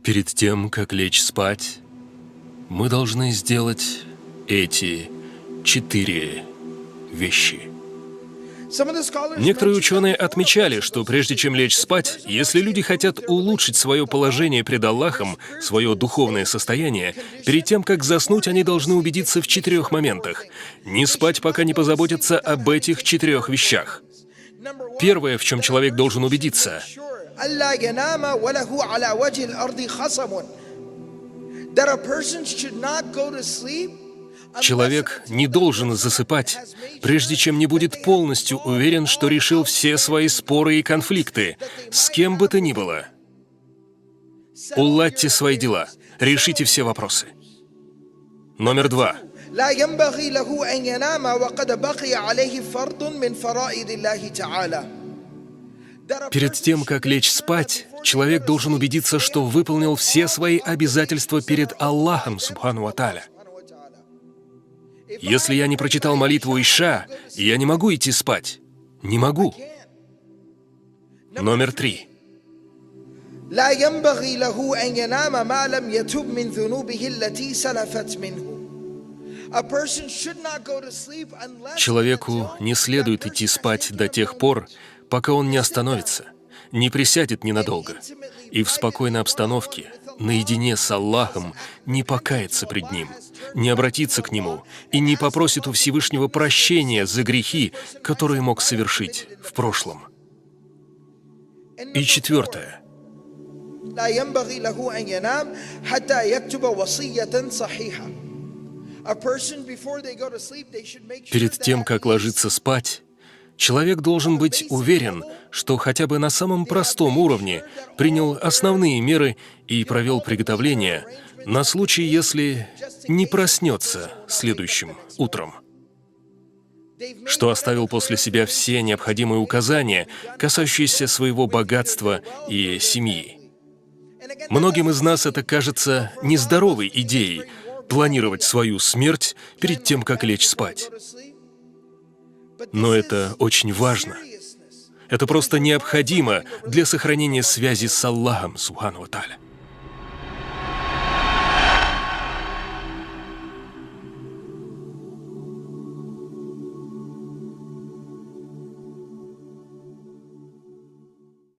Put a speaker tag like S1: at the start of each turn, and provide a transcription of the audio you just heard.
S1: Перед тем, как лечь спать, мы должны сделать эти 4 вещи. Некоторые ученые отмечали, что прежде чем лечь спать, если люди хотят улучшить свое положение пред Аллахом, свое духовное состояние, перед тем, как заснуть, они должны убедиться в 4 моментах. Не спать, пока не позаботятся об этих 4 вещах. Первое, в чем человек должен убедиться — человек не должен засыпать, прежде чем не будет полностью уверен, что решил все свои споры и конфликты, с кем бы то ни было. Уладьте свои дела, решите все вопросы. Номер 2. Перед тем, как лечь спать, человек должен убедиться, что выполнил все свои обязательства перед Аллахом, Субхану ва Тааля. Если я не прочитал молитву Иша, я не могу идти спать. Не могу. Номер 3. Человеку не следует идти спать до тех пор, пока он не остановится, не присядет ненадолго и в спокойной обстановке, наедине с Аллахом, не покается пред Ним, не обратится к Нему и не попросит у Всевышнего прощения за грехи, которые мог совершить в прошлом. И 4. Перед тем, как ложиться спать, человек должен быть уверен, что хотя бы на самом простом уровне принял основные меры и провел приготовления на случай, если не проснется следующим утром, что оставил после себя все необходимые указания, касающиеся своего богатства и семьи. Многим из нас это кажется нездоровой идеей — планировать свою смерть перед тем, как лечь спать. Но это очень важно. Это просто необходимо для сохранения связи с Аллахом, Субхану ва Тааля.